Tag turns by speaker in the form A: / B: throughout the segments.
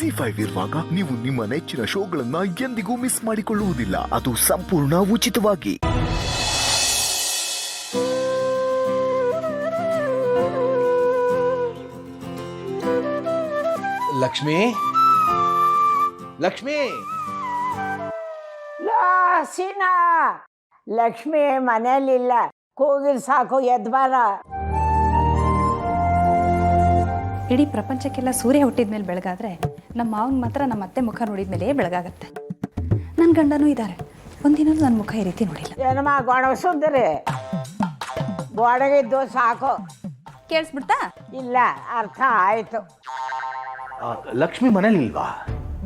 A: ZEE5 ಇರುವಾಗ ನೀವು ನಿಮ್ಮ ನೆಚ್ಚಿನ ಶೋಗಳನ್ನ ಎಂದಿಗೂ ಮಿಸ್ ಮಾಡಿಕೊಳ್ಳುವುದಿಲ್ಲ. ಅದು ಸಂಪೂರ್ಣ ಉಚಿತವಾಗಿ.
B: ಲಕ್ಷ್ಮಿ ಲಕ್ಷ್ಮಿ
C: ಸೀನಾ, ಲಕ್ಷ್ಮಿ ಮನೇಲಿಲ್ಲ. ಕೂಗಿರ್ ಸಾಕು, ಎದ್ಬಾರ.
D: ಇಡೀ ಪ್ರಪಂಚಕ್ಕೆಲ್ಲ ಸೂರ್ಯ ಹುಟ್ಟಿದ್ಮೇಲೆ ಬೆಳಗಾದ್ರೆ ನಮ್ಮ ಮಾವನ ಮಾತ್ರ ನಮ್ಮ ಅತ್ತೆ ಮುಖ ನೋಡಿದ್ಮೇಲೆ ಬೆಳಗಾಗತ್ತೆ. ನನ್ನ ಗಂಡನೂ ಇದ್ದಾರೆ, ಒಂದಿನೂ ನನ್ನ ಮುಖ ಈ ರೀತಿ ನೋಡಿಲ್ಲ.
C: ಏನಮ್ಮ ಗೊಣಗಿಸುದ್ರಿ? ಗೊಣಗಿದ್ದು ಸಾಕು.
D: ಕೇಳಿಸ್ಬಿಡ್ತಾ?
C: ಇಲ್ಲ, ಅರ್ಥ ಆಯ್ತು.
B: ಲಕ್ಷ್ಮಿ ಮನೇಲಿ ಇಲ್ವಾ?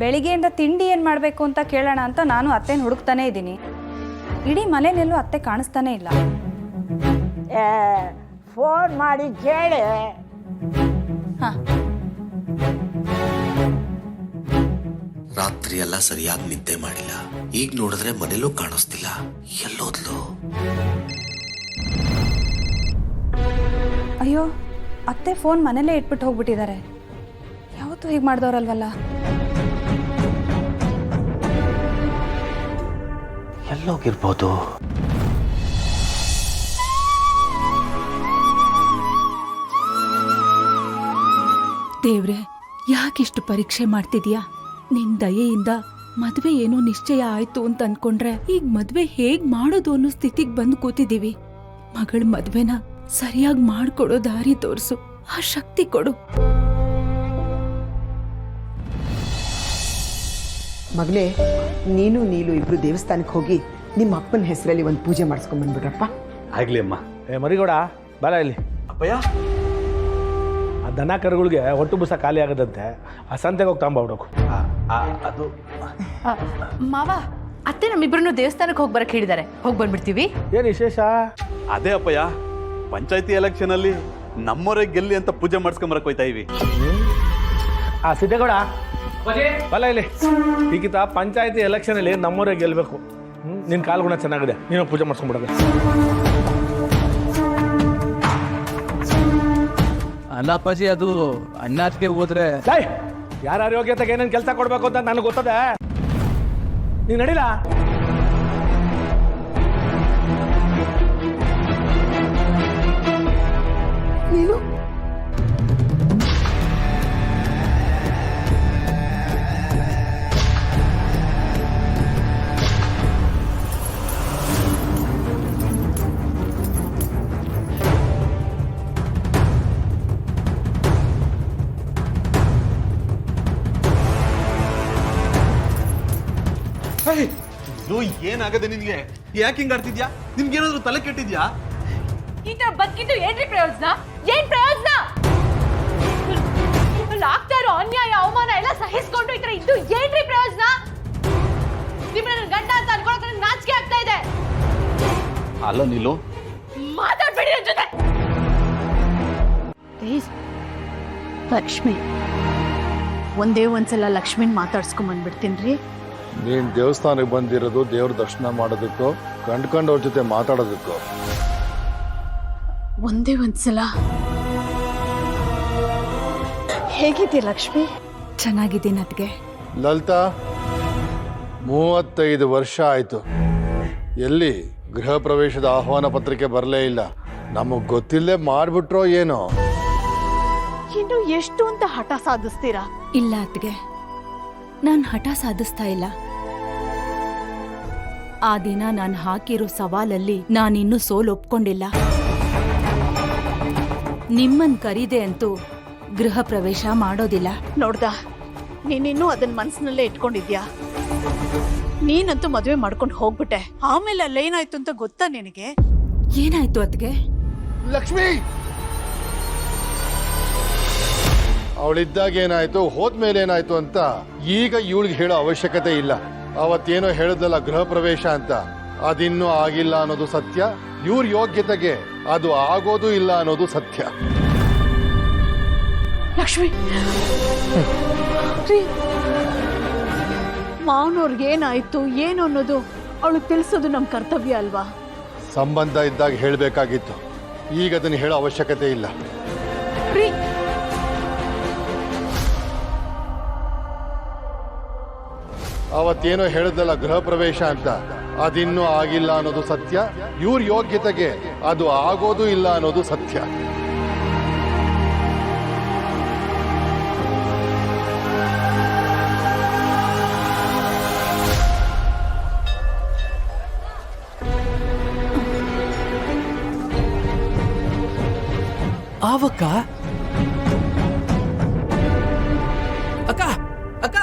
D: ಬೆಳಿಗ್ಗೆಯಿಂದ ತಿಂಡಿ ಏನು ಮಾಡಬೇಕು ಅಂತ ಕೇಳೋಣ ಅಂತ ನಾನು ಅತ್ತೆನ ಹುಡುಕ್ತಾನೆ ಇದ್ದೀನಿ. ಇಡೀ ಮನೆಯಲ್ಲೆಲ್ಲೂ ಅತ್ತೆ ಕಾಣಿಸ್ತಾನೆ ಇಲ್ಲ.
C: ಫೋನ್ ಮಾಡಿ ಕೇಳಿ.
D: ಹಾಂ,
E: ರಾತ್ರಿ ಎಲ್ಲ ಸರಿಯಾಗಿ ನಿದ್ದೆ ಮಾಡಿಲ್ಲ. ಈಗ ನೋಡಿದ್ರೆ ಮನೇಲೂ ಕಾಣಿಸ್ತಿಲ್ಲ. ಎಲ್ಲೋದ್ಲು?
D: ಅಯ್ಯೋ, ಅತ್ತೆ ಫೋನ್ ಮನೇಲೇ ಇಟ್ಬಿಟ್ಟು ಹೋಗ್ಬಿಟ್ಟಿದ್ದಾರೆ. ಯಾವತ್ತೂ ಹೀಗೆ ಮಾಡಿದವ್ರಲ್ವಲ್ಲ.
B: ಎಲ್ಲೋಗಿರ್ಬೋದು?
F: ದೇವ್ರೆ, ಯಾಕಿಷ್ಟು ಪರೀಕ್ಷೆ ಮಾಡ್ತಿದ್ಯಾ? ನಿನ್ ದಯೆಯಿಂದ ಮದ್ವೆ ಏನೋ ನಿಶ್ಚಯ ಆಯ್ತು ಅಂತ ಅನ್ಕೊಂಡ್ರೆ ಈಗ ಮದ್ವೆ ಹೇಗ್ ಮಾಡೋದು ಅನ್ನೋ ಸ್ಥಿತಿಗೆ ಬಂದು ಕೂತಿದೀವಿ. ಮಗಳ ಮದ್ವೆನ ಸರಿಯಾಗಿ ಮಾಡ್ಕೊಡೋ ದಾರಿ ತೋರ್ಸು, ಆ ಶಕ್ತಿ ಕೊಡು.
G: ಮಗಳೇ, ನೀನು ನೀಲು ಇಬ್ರು ದೇವಸ್ಥಾನಕ್ಕೆ ಹೋಗಿ ನಿಮ್ಮ ಅಪ್ಪನ ಹೆಸರಲ್ಲಿ ಒಂದು ಪೂಜೆ ಮಾಡಿಸ್ಕೊಂಡ್ ಬಂದ್ಬಿಡ್ರಪ್ಪ.
H: ಆಗ್ಲಿ ಅಮ್ಮ. ಮರಿಗೌಡ, ಬಾಲ ಇಲ್ಲಿ.
B: ಅಪ್ಪಯ್ಯ,
H: ಆ ದನ ಕರುಗಳಿಗೆ ಹೊಟ್ಟು ಬುಸ ಖಾಲಿ ಆಗದಂತೆ ಆ ಸಂತೆಗೆ ಹೋಗಿ ತಗೊಂಬೋಗ್ಬೇಕು.
B: ಅದು
I: ಮಾವ, ಅತ್ತೆ ನಮ್ಮಿಬ್ರು ದೇವಸ್ಥಾನಕ್ಕೆ ಹೋಗಿ ಬರಕ್ ಹೇಳಿದ್ದಾರೆ. ಹೋಗಿ ಬಂದ್ಬಿಡ್ತೀವಿ.
H: ಏನು ವಿಶೇಷ?
J: ಅದೇ ಅಪ್ಪಯ್ಯ, ಪಂಚಾಯತಿ ಎಲೆಕ್ಷನ್ ಅಲ್ಲಿ ನಮ್ಮವರೇ ಗೆಲ್ಲಿ ಅಂತ ಪೂಜೆ ಮಾಡಿಸ್ಕೊಂಬರಕ್ ಹೋಯ್ತಾ ಇವಿ.
H: ಆ ಸಿದ್ದೇಗೌಡ, ಬಲ ಇಲ್ಲಿ. ಈಗಿತ ಪಂಚಾಯತಿ ಎಲೆಕ್ಷನ್ ಅಲ್ಲಿ ನಮ್ಮವರೇ ಗೆಲ್ಬೇಕು. ನಿನ್ ಕಾಲ್ಗುಣ ಚೆನ್ನಾಗಿದೆ, ನೀನು ಪೂಜೆ ಮಾಡಿಸ್ಕೊಂಡ್ಬಿಡೋದು.
B: ಅಲ್ಲಪ್ಪಾಜಿ, ಅದು ಅಣ್ಣಾಚಿಗೆ ಹೋದ್ರೆ
H: ಯಾರ ಯೋಗ್ಯತೆಗೆ ಏನೇನು ಕೆಲಸ ಕೊಡ್ಬೇಕು ಅಂತ ನನಗೆ ಗೊತ್ತದೆ. ನೀನು ನಡಿಲ್ಲ.
G: ನೀನು
J: ಇದು ಏನಾಗದೆ ನಿನ್ಗೆ? ಯಾಕೆ ಹಿಂಗ್ ಆಡ್ತಿದ್ಯಾ? ನಿಮ್ಗೇನಾದ್ರೂ ತಲೆ ಕೆಟ್ಟಿದ್ಯಾ?
I: ಈ ತರ ಬದುಕಿದ್ದು ಏನ್ರಿ ಪ್ರಯೋಜನ? ಏನ್ ಪ್ರಯೋಜನ? ಆಗ್ತಾ ಇರೋ ಅನ್ಯಾಯ, ಅವಮಾನ ಎಲ್ಲ ಸಹಿಸ್ಕೊಂಡು ಈ ತರ ಇದ್ದು ಏನ್ರಿ ಪ್ರಯೋಜನ? ನಿಮ್ಮನ್ನ ನನ್ನ ಗಂಡ ಅಂತ ಅನ್ಕೊಳಕ್ಕೆ ನನಗೆ ನಾಚಿಕೆ ಆಗ್ತಾ ಇದೆ.
J: ಅಲ್ಲ ನೀಲು,
I: ಮಾತಾಡ್ಬೇಡಿ ನನ್ನ ಜೊತೆ. ಪ್ಲೀಸ್ ಲಕ್ಷ್ಮಿ, ಒಂದೇ ಒಂದ್ಸಲ ಲಕ್ಷ್ಮಿನ್ ಮಾತಾಡ್ಸ್ಕೊಂಡ್ ಬಂದ್ಬಿಡ್ತೀನಿ.
K: ನೀನು ದೇವಸ್ಥಾನಕ್ಕೆ ಬಂದಿರೋದು ದೇವ್ರ ದರ್ಶನ ಮಾಡೋದಕ್ಕೋ ಕಂಡ್ಕೊಂಡವ್ರ ಜೊತೆ ಮಾತಾಡೋದಕ್ಕೋ?
I: ಒಂದೇ ಒಂದ್ಸಲ. ಹೇಗಿದ್ಯಾ ಲಕ್ಷ್ಮಿ?
F: ಚೆನ್ನಾಗಿದ್ದೀನಿ ಅದ್ಗೆ.
K: ಲಲಿತಾ, 35 ವರ್ಷ ಆಯ್ತು. ಎಲ್ಲಿ ಗೃಹ ಪ್ರವೇಶದ ಆಹ್ವಾನ ಪತ್ರಿಕೆ ಬರಲೇ ಇಲ್ಲ. ನಮಗ್ ಗೊತ್ತಿಲ್ಲದೆ ಮಾಡ್ಬಿಟ್ರೋ ಏನೋ?
I: ಇನ್ನು ಎಷ್ಟು ಅಂತ ಹಠ ಸಾಧಿಸ್ತೀರಾ?
F: ಇಲ್ಲ ಅದ್ಗೆ, ನಾನ್ ಹಠ ಸಾಧಿಸ್ತಾ ಇಲ್ಲ. ಆ ದಿನ ನಾನು ಹಾಕಿರೋ ಸವಾಲಲ್ಲಿ ನಾನಿನ್ನೂ ಸೋಲು ಒಪ್ಕೊಂಡಿಲ್ಲ. ನಿಮ್ಮನ್ ಕರೀದೆ ಅಂತೂ ಗೃಹ ಪ್ರವೇಶ ಮಾಡೋದಿಲ್ಲ.
I: ನೋಡ್ದ, ನೀನಿನ್ನೂ ಅದನ್ನ ಮನ್ಸಿನಲ್ಲೇ ಇಟ್ಕೊಂಡಿದ್ಯಾ? ನೀನಂತೂ ಮದುವೆ ಮಾಡ್ಕೊಂಡು ಹೋಗ್ಬಿಟ್ಟೆ. ಆಮೇಲೆ ಅಲ್ಲೇನಾಯ್ತು ಅಂತ ಗೊತ್ತಾ ನಿನಗೆ?
F: ಏನಾಯ್ತು ಅದ್ಗೆ?
K: ಲಕ್ಷ್ಮಿ, ಅವಳಿದ್ದಾಗ ಏನಾಯ್ತು, ಹೋದ್ಮೇಲೆ ಏನಾಯ್ತು ಅಂತ ಈಗ ಇವಳಿಗೆ ಹೇಳೋ ಅವಶ್ಯಕತೆ ಇಲ್ಲ. ಅವತ್ತೇನೋ ಹೇಳಿದ್ಲಲ್ಲ ಗೃಹ ಪ್ರವೇಶ ಅಂತ, ಅದಿನ್ನೂ ಆಗಿಲ್ಲ ಅನ್ನೋದು ಸತ್ಯ. ಇವ್ರ ಯೋಗ್ಯತೆಗೆ ಅದು ಆಗೋದು ಇಲ್ಲ ಅನ್ನೋದು ಸತ್ಯ.
I: ಲಕ್ಷ್ಮಿ, ಮಾವನವ್ರಿಗೆ ಏನಾಯ್ತು ಏನು ಅನ್ನೋದು ಅವಳಿಗೆ ತಿಳಿಸೋದು ನಮ್ ಕರ್ತವ್ಯ ಅಲ್ವಾ?
K: ಸಂಬಂಧ ಇದ್ದಾಗ ಹೇಳಬೇಕಾಗಿತ್ತು, ಈಗ ಅದನ್ನು ಹೇಳೋ ಅವಶ್ಯಕತೆ ಇಲ್ಲ. ಅವತ್ತೇನೋ ಹೇಳಿದ್ಲಲ್ಲ ಗೃಹ ಪ್ರವೇಶ ಅಂತ ಅದಿನ್ನೂ ಆಗಿಲ್ಲ ಅನ್ನೋದು ಸತ್ಯ. ಇವ್ರ ಯೋಗ್ಯತೆಗೆ ಅದು ಆಗೋದು ಇಲ್ಲ ಅನ್ನೋದು ಸತ್ಯ.
L: ಆವಕ್ಕ ಅಕ್ಕ ಅಕ್ಕ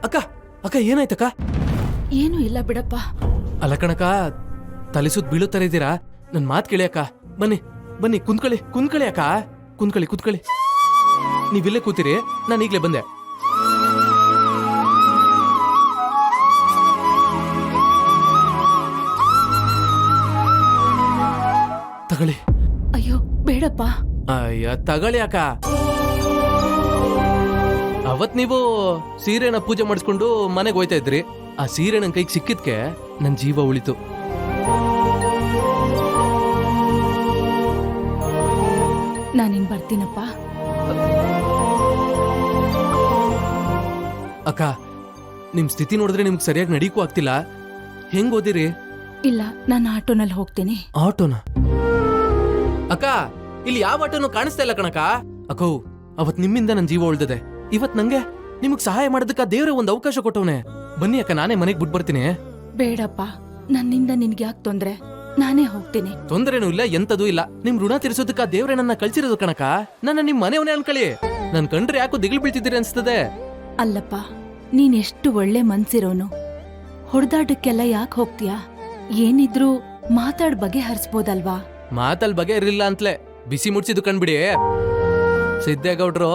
L: ಅಕ್ಕ ಅಕ್ಕ ಏನಾಯ್ತಕ್ಕ?
F: ಏನೂ ಇಲ್ಲ ಬಿಡಪ್ಪ.
L: ಅಲ್ಲ ಕಣಕ, ತಲೆ ಸುತ್ತ ಬೀಳುತ್ತರ ಇದ್ದೀರಾ? ನನ್ ಮಾತ್ ಕೇಳಿ ಅಕ್ಕ. ಬನ್ನಿ ಬನ್ನಿ, ಕುಂತ್ಕೊಳ್ಳಿ ಅಕ್ಕ. ಕುಂತ್ಕೊಳ್ಳಿ. ನೀವಿಲ್ಲೇ ಕೂತಿರಿ, ನಾನು ಈಗ್ಲೇ ಬಂದೆ. ತಗೊಳ್ಳಿ.
F: ಅಯ್ಯೋ ಬೇಡಪ್ಪ.
L: ಅಯ್ಯ ತಗೊಳ್ಳಿ ಅಕ್ಕ. ಅವತ್ ನೀವು ಸೀರೆನ ಪೂಜೆ ಮಾಡಿಸ್ಕೊಂಡು ಮನೆಗೆ ಹೋಯ್ತಾ ಇದ್ರಿ. ಆ ಸೀರೆ ನನ್ ಕೈಗೆ ಸಿಕ್ಕಿದ್ಕೆ ನನ್ ಜೀವ ಉಳಿತು.
F: ನಾನಿನ್ ಬರ್ತೀನಪ್ಪ.
L: ಅಕ್ಕ, ನಿಮ್ ಸ್ಥಿತಿ ನೋಡಿದ್ರೆ ನಿಮ್ಗೆ ಸರಿಯಾಗಿ ನಡೀಕೂ ಆಗ್ತಿಲ್ಲ. ಹೆಂಗ್ ಓದಿರಿ?
F: ಇಲ್ಲ, ನಾನು ಆಟೋನಲ್ಲಿ ಹೋಗ್ತೀನಿ.
L: ಆಟೋನ? ಅಕ್ಕ, ಇಲ್ಲಿ ಯಾವ ಆಟೋನು ಕಾಣಿಸ್ತಾ ಇಲ್ಲ ಕಣಕ. ಅಕ್ಕೋ, ಅವತ್ ನಿಮ್ಮಿಂದ ನನ್ ಜೀವ ಉಳ್ದದೆ. ಇವತ್ ನಂಗೆ ನಿಮಗ್ ಸಹಾಯ ಮಾಡೋದಕ್ಕ ದೇವ್ರೆ ಒಂದ್ ಅವಕಾಶ ಕೊಟ್ಟವನೆ. ಬನ್ನಿ ಅಕ್ಕ, ನಾನೇ ಮನೆಗ್ ಬಿಟ್ಟು ಬರ್ತೀನಿ.
F: ಬೇಡಪ್ಪ, ನನ್ನಿಂದ ನಿನ್ಗೆ ಯಾಕೆ ತೊಂದ್ರೆ? ನಾನೇ ಹೋಗ್ತೀನಿ.
L: ತೊಂದ್ರೆನೂ ಇಲ್ಲ, ಎಂತದೂ ಇಲ್ಲ. ನಿಮ್ ಋಣ ತೀರಿಸೋದಕ್ಕ ದೇವ್ರೆ ನನ್ನ ಕಳ್ಸಿರೋದು ಕಣಕ. ನನ್ನ ನಿಮ್ ಮನೆಯವನೇ ಅನ್ಕಳಿ. ನನ್ ಕಂಡ್ರೆ ಯಾಕೋ ದಿಗಿಲ್ ಬೀಳ್ತಿದ್ದೀರಿ ಅನ್ಸ್ತದೆ.
F: ಅಲ್ಲಪ್ಪ, ನೀನ್ ಎಷ್ಟು ಒಳ್ಳೆ ಮನ್ಸಿರೋನು. ಹೊಡೆದಾಟಕ್ಕೆಲ್ಲ ಯಾಕೆ ಹೋಗ್ತೀಯಾ? ಏನಿದ್ರು ಮಾತಾಡ್ ಬಗೆ ಹರಿಸ್ಬೋದಲ್ವಾ?
L: ಮಾತಲ್ ಬಗೆ ಇರ್ಲಿಲ್ಲ ಅಂತಲೇ ಬಿಸಿ ಮುಡ್ಸಿದ್ದು ಕಣ್ಬಿಡಿ. ಸಿದ್ದೇಗೌಡ್ರು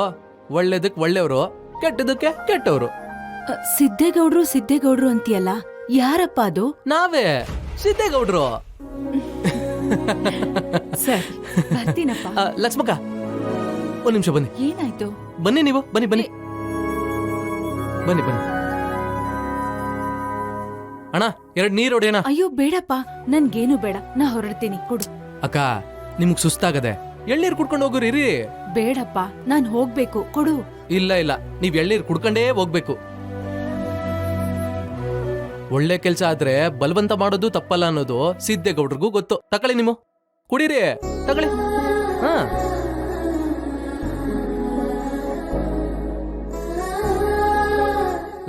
L: ಒಳ್ಳೇದಕ್ ಒಳ್ಳೆಯವರು, ಕೆಟ್ಟದಕ್ಕೆ ಕೆಟ್ಟವರು.
F: ಸಿದ್ದೇಗೌಡ್ರು ಅಂತೀಯಲ್ಲ, ಯಾರಪ್ಪ ಅದು?
L: ನಾವೇ ಸಿದ್ದೇಗೌಡ್ರು.
F: ಸರಿ, ಬರ್ತೀನಪ್ಪ.
L: ಲಕ್ಷ್ಮಕ್ಕ, ಒಂದ್ ನಿಮಿಷ ಬನ್ನಿ.
F: ಏನಾಯ್ತು?
L: ಬನ್ನಿ ನೀವು, ಬನ್ನಿ ಬನ್ನಿ ಬನ್ನಿ ಬನ್ನಿ. ಅಣ್ಣ, 2 ನೀರು ಹೊಡೆಯೋಣ.
F: ಅಯ್ಯೋ ಬೇಡಪ್ಪ, ನನ್ಗೇನು ಬೇಡ, ನಾ ಹೊರಡ್ತೀನಿ, ಕೊಡು.
L: ಅಕ್ಕ, ನಿಮಗ್ ಸುಸ್ತಾಗದೆ, ಎಳ್ನೀರ್ ಕುಡ್ಕೊಂಡು ಹೋಗೋರಿ.
F: ಬೇಡಪ್ಪ, ನಾನ್ ಹೋಗ್ಬೇಕು, ಕೊಡು.
L: ಇಲ್ಲ, ನೀವ್ ಎಳ್ನೀರ್ ಕುಡ್ಕೊಂಡೇ ಹೋಗ್ಬೇಕು. ಒಳ್ಳೆ ಕೆಲ್ಸ ಆದ್ರೆ ಬಲವಂತ ಮಾಡೋದು ತಪ್ಪಲ್ಲ ಅನ್ನೋದು ಸಿದ್ದೇಗೌಡ್ರಿಗೂ ಗೊತ್ತು. ತಕೊಳ್ಳಿ, ನೀವು ಕುಡೀರಿ, ತಗೊಳ್ಳಿ. ಹಾ,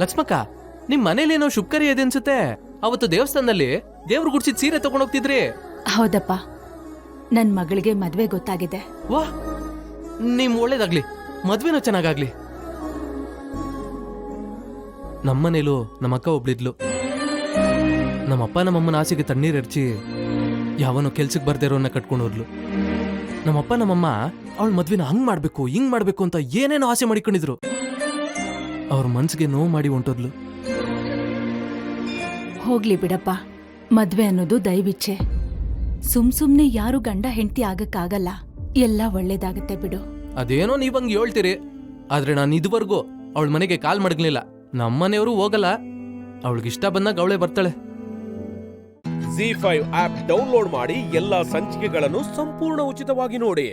L: ಲಕ್ಷ್ಮಕ್ಕ, ನಿಮ್ ಮನೇಲೇನೋ ಶುಭಕರಿ ಇದೆ ಅನ್ಸುತ್ತೆ. ಅವತ್ತು ದೇವಸ್ಥಾನದಲ್ಲಿ ದೇವ್ರು ಗುಡ್ಸಿದ್ ಸೀರೆ ತಗೊಂಡೋಗ್ತಿದ್ರಿ.
F: ಹೌದಪ್ಪ, ನನ್ ಮಗಳಿಗೆ ಮದ್ವೆ ಗೊತ್ತಾಗಿದೆ.
L: ವಾ, ನಿಮ್ ಒಳ್ಳೇದಾಗ್ಲಿ, ಮದ್ವೆನೂ ಚೆನ್ನಾಗಾಗ್ಲಿ. ನಮ್ಮನೇಲೂ ನಮ್ಮಕ್ಕ ಒಬ್ಳಿದ್ಲು. ನಮ್ಮಪ್ಪ ನಮ್ಮಮ್ಮನ ಆಸೆಗೆ ತಣ್ಣೀರ್ ಎರಚಿ ಯಾವನೋ ಕೆಲ್ಸಕ್ಕೆ ಬರ್ದಿರೋನ್ನ ಕಟ್ಕೊಂಡು ಹೋದ್ಲು. ನಮ್ಮಪ್ಪ ನಮ್ಮಮ್ಮ ಅವಳ ಮದ್ವೆನ ಹಂಗ್ ಮಾಡ್ಬೇಕು ಹಿಂಗ್ ಮಾಡ್ಬೇಕು ಅಂತ ಏನೇನೋ ಆಸೆ ಮಾಡಿಕೊಂಡಿದ್ರು. ಅವ್ರ ಮನ್ಸಿಗೆ ನೋವು ಮಾಡಿ ಹೊಂಟೋದ್ಲು.
F: ಹೋಗ್ಲಿ ಬಿಡಪ್ಪ, ಮದ್ವೆ ಅನ್ನೋದು ದೈವಿಚ್ಛೆ. ಸುಮ್ನೆ ಯಾರು ಗಂಡ ಹೆಂಡತಿ ಆಗಕ್ಕಾಗಲ್ಲ. ಎಲ್ಲ ಒಳ್ಳೇದಾಗತ್ತೆ ಬಿಡು.
L: ಅದೇನೋ ನೀವಂಗ್ ಹೇಳ್ತೀರಿ, ಆದ್ರೆ ನಾನು ಇದುವರೆಗೂ ಅವಳ ಮನೆಗೆ ಕಾಲ್ ಮಡಗ್ಲಿಲ್ಲ. ನಮ್ಮನೆಯವರು ಹೋಗಲ್ಲ, ಅವಳಿಗಿಷ್ಟ ಬಂದಾಗ ಅವಳೇ ಬರ್ತಾಳೆ.
M: ZEE5 ಆಪ್ ಡೌನ್ಲೋಡ್ ಮಾಡಿ ಎಲ್ಲಾ ಸಂಚಿಕೆಗಳನ್ನು ಸಂಪೂರ್ಣ ಉಚಿತವಾಗಿ ನೋಡಿ.